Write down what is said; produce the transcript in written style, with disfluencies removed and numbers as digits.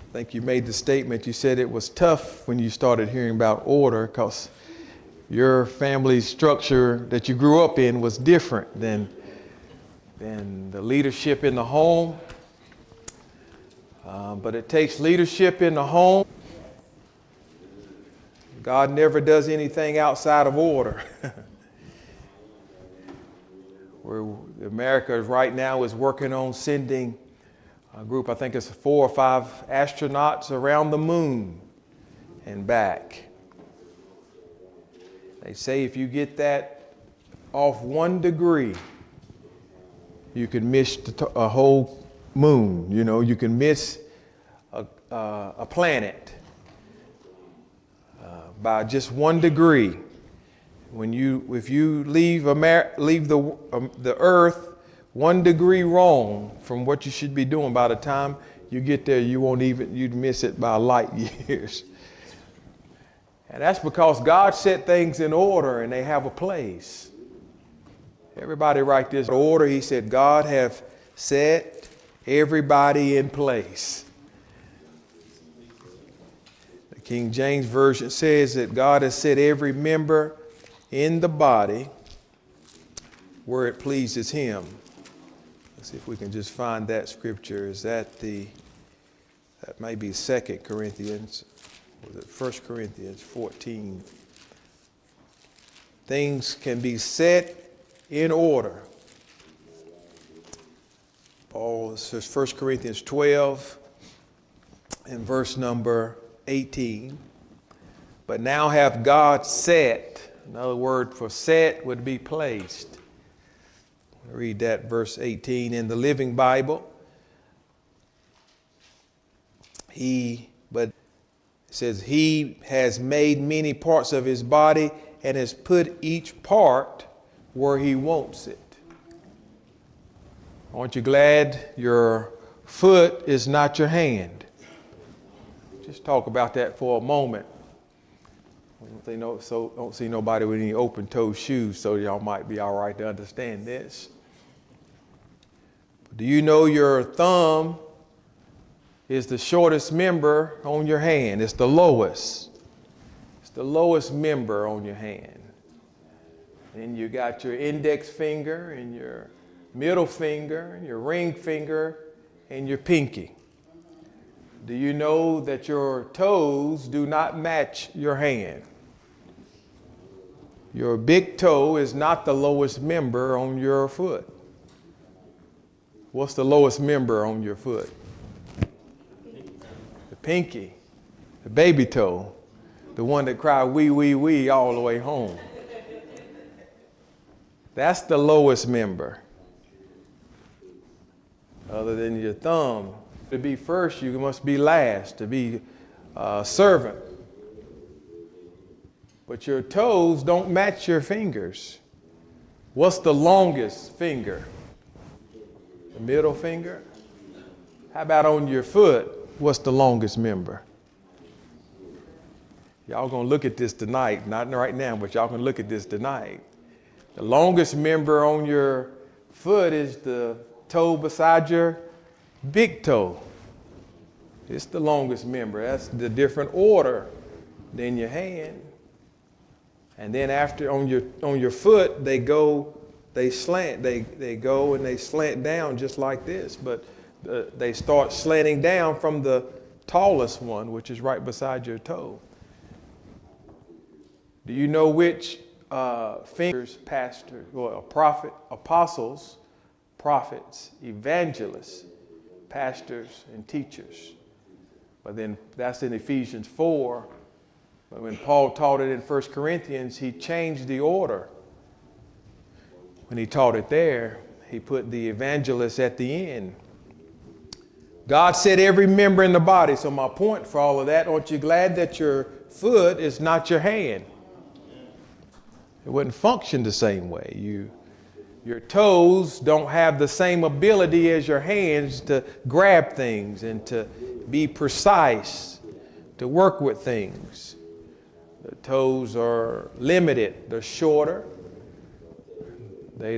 I think you made the statement, you said it was tough when you started hearing about order because your family structure that you grew up in was different than the leadership in the home. But it takes leadership in the home. God never does anything outside of order. Where America right now is working on sending a group, I think it's 4 or 5 astronauts around the moon and back. They say if you get that off 1 degree, you can miss a whole moon. You know, you can miss a planet by just 1 degree. If you leave the Earth 1 degree wrong from what you should be doing, by the time you get there, you'd miss it by light years. And that's because God set things in order and they have a place. Everybody write this order. He said, God have set everybody in place. The King James Version says that God has set every member in the body where it pleases him. Let's see if we can just find that scripture. That may be 2 Corinthians, was it 1 Corinthians 14. Things can be set in order. Paul says 1 Corinthians 12 and verse number 18. But now hath God set, another word for set would be placed. Read that verse 18 in the Living Bible. But it says, he has made many parts of his body and has put each part where he wants it. Aren't you glad your foot is not your hand? Just talk about that for a moment. Don't see nobody with any open-toe shoes, so y'all might be all right to understand this. Do you know your thumb is the shortest member on your hand? It's the lowest. It's the lowest member on your hand. And you got your index finger and your middle finger and your ring finger and your pinky. Do you know that your toes do not match your hand? Your big toe is not the lowest member on your foot. What's the lowest member on your foot? The pinky, the baby toe, the one that cried wee, wee, wee all the way home. That's the lowest member. Other than your thumb. To be first, you must be last. To be servant. But your toes don't match your fingers. What's the longest finger? The middle finger? How about on your foot? What's the longest member? Y'all gonna look at this tonight. Not right now, but y'all can look at this tonight. The longest member on your foot is the toe beside your big toe. It's the longest member. That's the different order than your hand. And then after on your foot, they slant down just like this. But they start slanting down from the tallest one, which is right beside your toe. Do you know which fingers, pastors, well, apostles, prophets, evangelists, pastors, and teachers? But then that's in Ephesians 4. But when Paul taught it in 1 Corinthians, he changed the order. When he taught it there, he put the evangelists at the end. God set every member in the body. So my point for all of that, aren't you glad that your foot is not your hand? It wouldn't function the same way. Your toes don't have the same ability as your hands to grab things and to be precise, to work with things. The toes are limited. They're shorter. They don't